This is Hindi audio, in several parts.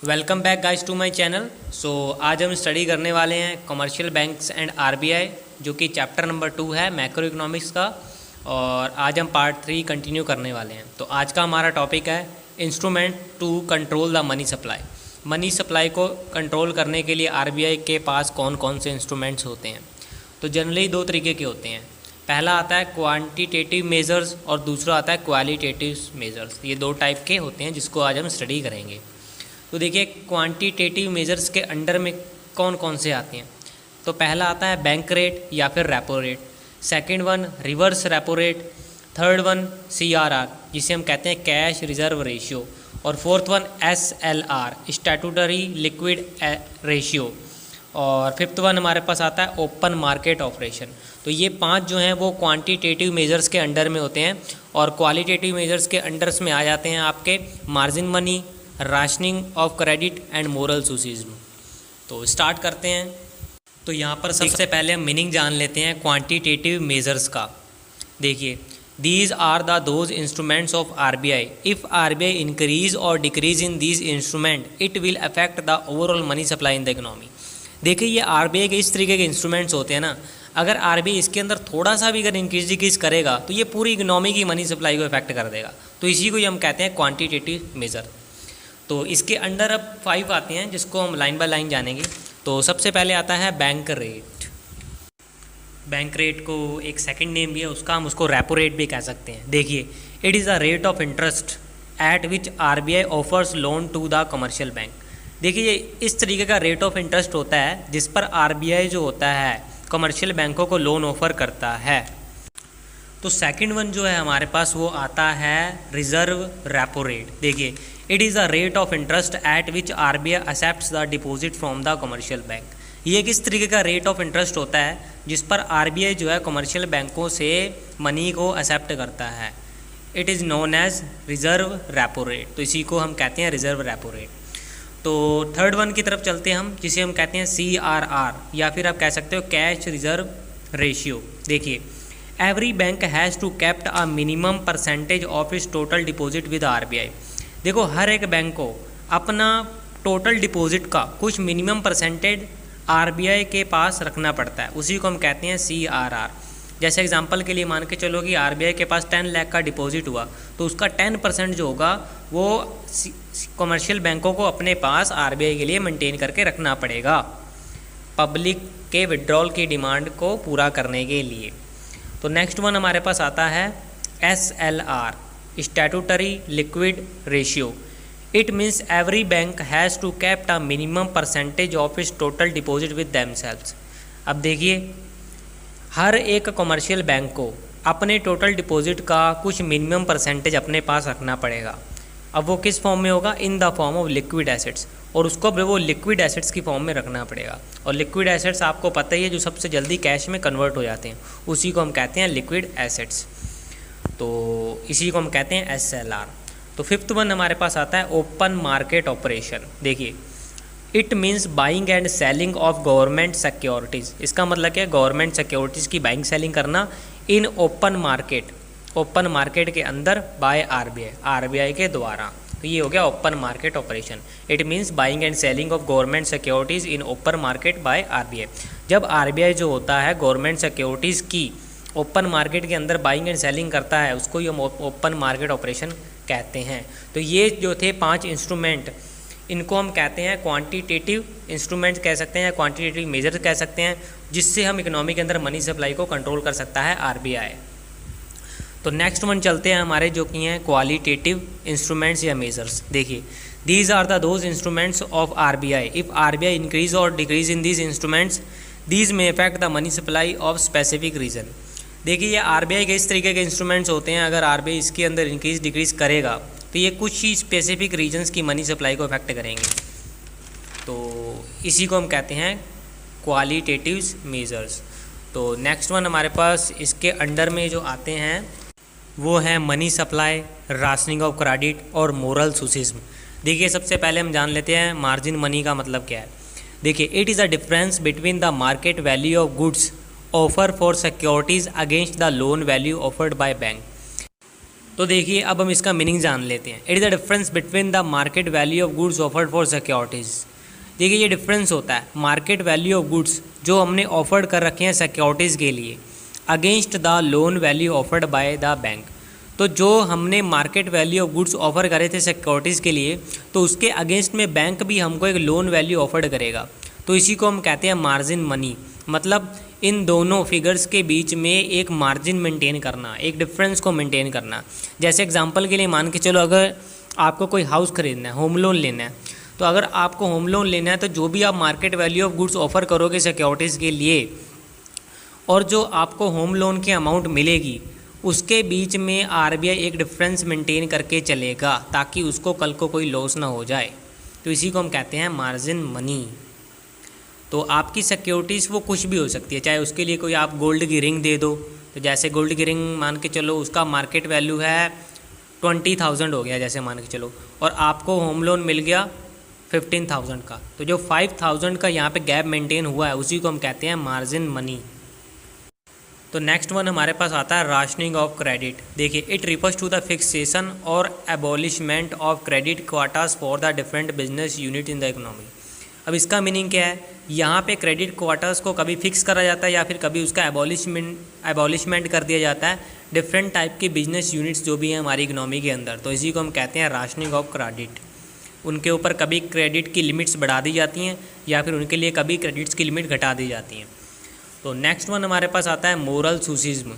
Welcome back guys to my channel. आज हम स्टडी करने वाले हैं कमर्शियल बैंक्स एंड आरबीआई, जो कि चैप्टर नंबर 2 है मैक्रो इकोनॉमिक्स का। और आज हम पार्ट 3 कंटिन्यू करने वाले हैं। तो आज का हमारा टॉपिक है instrument to control the money supply. Money supply को कंट्रोल करने के लिए आरबीआई के पास कौन कौन से इंस्ट्रूमेंट्स होते हैं। तो जनरली दो तरीके के होते हैं। पहला आता है क्वांटिटेटिव मेजर्स और दूसरा आता है क्वालिटेटिव मेजर्स। ये दो टाइप के होते हैं जिसको आज हम स्टडी करेंगे। तो देखिए, क्वांटिटेटिव मेजर्स के अंडर में कौन कौन से आते हैं। तो पहला आता है बैंक रेट या फिर repo rate, second one reverse repo rate, third one CRR जिसे हम कहते हैं कैश रिजर्व रेशियो, और fourth one SLR statutory liquid ratio, और फिफ्थ वन हमारे पास आता है ओपन मार्केट ऑपरेशन। तो ये पांच जो हैं वो क्वांटिटेटिव मेजर्स के अंडर में होते हैं, और क्वालिटेटिव मेजर्स के अंडर्स में आ जाते हैं आपके margin money, rationing of credit and moral suasion. तो स्टार्ट करते हैं। तो यहाँ पर सबसे पहले हम मीनिंग जान लेते हैं क्वांटिटेटिव मेजर्स का। देखिए, these are the those instruments of RBI. If RBI increase और decrease in these instrument it will affect the overall money supply in the economy. देखिए, ये आरबीआई के इस तरीके के इंस्ट्रूमेंट्स होते हैं ना, अगर आरबीआई इसके अंदर थोड़ा सा भी अगर इंक्रीज डिक्रीज करेगा तो ये पूरी इकोनॉमी की मनी सप्लाई को इफेक्ट कर देगा। तो इसी को हम कहते हैं क्वांटिटेटिव मेजर। तो इसके अंडर अब 5 आते हैं जिसको हम लाइन बाय लाइन जानेंगे। तो सबसे पहले आता है बैंक रेट। बैंक रेट को एक सेकंड नेम भी है उसका, हम उसको रेपो रेट भी कह सकते हैं। देखिए, it is the rate of interest at which RBI offers loan to the commercial bank. देखिए, ये इस तरीके का रेट ऑफ इंटरेस्ट होता है जिस पर आरबीआई जो होता है कमर्शियल बैंकों को लोन ऑफर करता है। तो सेकंड वन जो है हमारे पास वो आता है रिजर्व रेपो रेट। देखिए, it is the rate of interest at which RBI accepts the deposit from the commercial bank. ये किस तरीके का रेट ऑफ इंटरेस्ट होता है जिस पर आरबीआई जो है कमर्शियल बैंकों से मनी को एक्सेप्ट करता है। It is known as reserve repo rate. तो इसी को हम कहते हैं रिजर्व रेपो रेट। तो थर्ड वन की तरफ चलते हैं हम, जिसे हम कहते हैं सीआरआर या फिर आप कह सकते हो कैश रिजर्व रेशियो। देखिए, every bank has to kept a minimum percentage of its total deposit with RBI. देखो, हर एक बैंक को अपना टोटल डिपॉजिट का कुछ मिनिमम परसेंटेज आरबीआई के पास रखना पड़ता है, उसी को हम कहते हैं सीआरआर। जैसे एग्जांपल के लिए मान के चलो कि आरबीआई के पास 10 लाख का डिपॉजिट हुआ, तो उसका 10% जो होगा वो कमर्शियल बैंकों को अपने पास आरबीआई के लिए मेंटेन करके रखना पड़ेगा, पब्लिक के विड्रॉल की डिमांड को पूरा करने के लिए। तो नेक्स्ट वन हमारे पास आता है SLR statutory liquid ratio. It means every bank has to kept a minimum percentage of its total deposit with themselves. अब देखिए, हर एक कमर्शियल बैंक को अपने टोटल डिपॉजिट का कुछ मिनिमम परसेंटेज अपने पास रखना पड़ेगा। अब वो किस फॉर्म में होगा? In the form of liquid assets, और उसको वो लिक्विड एसेट्स की फॉर्म में रखना पड़ेगा। और लिक्विड एसेट्स आपको पता ही है जो सबसे जल्दी कैश में कन्वर्ट हो जाते हैं, उसी को हम कहते हैं लिक्विड एसेट्स। तो इसी को हम कहते हैं एसएलआर। तो फिफ्थ वन हमारे पास आता है ओपन मार्केट ऑपरेशन। देखिए, it means buying and selling of government securities. इसका मतलब क्या है? गवर्नमेंट सिक्योरिटीज़ की बाइंग सेलिंग करना in open market, open market के अंदर बाय आरबीआई, आरबीआई के द्वारा। तो ये हो गया open market operation. It means buying and selling of government securities in open market by RBI. जब आरबीआई जो होता है गवर्नमेंट सिक्योरिटीज़ की ओपन मार्केट के अंदर बाइंग एंड सेलिंग करता है, उसको ये ओपन मार्केट ऑपरेशन कहते हैं। तो ये जो थे 5 इंस्ट्रूमेंट, इनको हम कहते हैं क्वांटिटेटिव इंस्ट्रूमेंट कह सकते हैं या क्वांटिटेटिव मेजर कह सकते हैं, जिससे हम इकोनॉमी के अंदर मनी सप्लाई को कंट्रोल कर सकता है आरबीआई। तो नेक्स्ट वन चलते हैं हमारे, जो कि हैं क्वालिटेटिव इंस्ट्रूमेंट्स या मेजर्स। देखिए, these are the those instruments of RBI. If RBI increase और decrease in these instruments these में effect the money supply of specific region. देखिए, ये आरबीआई के इस तरीके के इंस्ट्रूमेंट्स होते हैं, अगर आरबीआई इसके अंदर इंक्रीज डिक्रीज करेगा तो ये कुछ ही स्पेसिफिक रीजन्स की मनी सप्लाई को इफेक्ट करेंगे। तो इसी को हम कहते हैं क्वालिटेटिव मेजर्स। तो नेक्स्ट वन हमारे पास इसके अंडर में जो आते हैं वो है money supply, rationing of credit और मोरल सुसिज्म। देखिए, सबसे पहले हम जान लेते हैं मार्जिन मनी का मतलब क्या है। देखिए, it is a difference between the market value of goods offer for securities against the loan value offered by bank. तो देखिए अब हम इसका मीनिंग जान लेते हैं। It is the difference between the market value of goods offered for securities. देखिए ये डिफरेंस होता है मार्केट वैल्यू ऑफ गुड्स जो हमने ऑफर्ड कर रखे हैं सिक्योरिटीज़ के लिए against the loan value offered by the bank. तो जो हमने market value of goods offer करे थे सिक्योरिटीज़ के लिए तो उसके अगेंस्ट में बैंक भी हमको एक लोन वैल्यू ऑफर्ड करेगा। तो इसी को हम कहते हैं मार्जिन मनी। मतलब इन दोनों फिगर्स के बीच में एक मार्जिन मेंटेन करना, एक डिफरेंस को मेंटेन करना। जैसे एग्जांपल के लिए मान के चलो, अगर आपको कोई हाउस खरीदना है, होम लोन लेना है, तो अगर आपको होम लोन लेना है तो जो भी आप market value of goods offer करोगे सिक्योरिटीज़ के लिए और जो आपको होम लोन की अमाउंट मिलेगी उसके बीच में आरबीआई एक डिफरेंस मेंटेन करके चलेगा ताकि उसको कल को कोई लॉस ना हो जाए। तो इसी को हम कहते हैं मार्जिन मनी। तो आपकी सिक्योरिटीज़ वो कुछ भी हो सकती है, चाहे उसके लिए कोई आप गोल्ड की रिंग दे दो। तो जैसे गोल्ड की रिंग मान के चलो उसका मार्केट वैल्यू है 20,000 हो गया जैसे मान के चलो, और आपको होम लोन मिल गया 15,000 का। तो जो 5,000 का यहाँ पे गैप मेंटेन हुआ है उसी को हम कहते हैं मार्जिन मनी। तो नेक्स्ट वन हमारे पास आता है राशनिंग ऑफ क्रेडिट। देखिए it refers to the fixation और abolishment of credit quarters for the different business unit in the economy. अब इसका मीनिंग क्या है, यहाँ पे क्रेडिट क्वार्टर्स को कभी फिक्स करा जाता है या फिर कभी उसका एबॉलिशमेंट कर दिया जाता है डिफरेंट टाइप की बिजनेस यूनिट्स जो भी हैं हमारी इकोनॉमी के अंदर। तो इसी को हम कहते हैं राशनिंग ऑफ क्रेडिट। उनके ऊपर कभी क्रेडिट की लिमिट्स बढ़ा दी जाती हैं या फिर उनके लिए कभी क्रेडिट्स की लिमिट घटा दी जाती हैं। तो नेक्स्ट वन हमारे पास आता है मोरल सुसिज्म।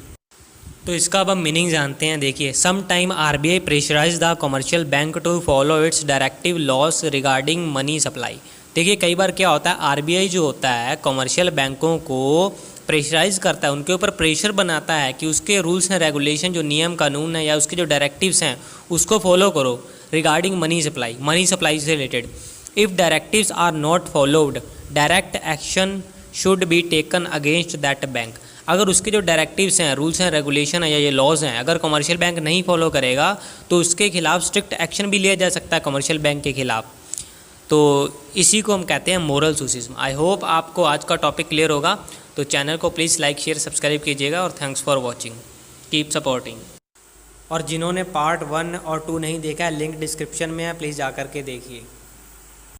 तो इसका अब हम मीनिंग जानते हैं। देखिए some time RBI pressurise the commercial bank to follow its directive laws regarding money supply. देखिए कई बार क्या होता है, आरबीआई जो होता है कमर्शियल बैंकों को प्रेशराइज करता है, उनके ऊपर प्रेशर बनाता है कि उसके रूल्स एंड रेगुलेशन जो नियम कानून है या उसके जो डायरेक्टिव्स हैं उसको फॉलो करो रिगार्डिंग मनी सप्लाई से related. If directives are not followed direct action should be taken against that bank. अगर उसके जो डायरेक्टिव्स हैं, रूल्स एंड रेगुलेशन है या ये लॉज हैं, अगर कमर्शियल बैंक नहीं फॉलो करेगा तो उसके खिलाफ स्ट्रिक्ट एक्शन भी लिया जा सकता है कमर्शियल बैंक के खिलाफ। तो इसी को हम कहते हैं मोरल सुसिज्म। आई होप आपको आज का टॉपिक क्लियर होगा। तो चैनल को प्लीज़ लाइक शेयर सब्सक्राइब कीजिएगा और thanks for watching, keep supporting. और जिन्होंने पार्ट 1 और 2 नहीं देखा है लिंक डिस्क्रिप्शन में है, प्लीज़ जा कर के देखिए।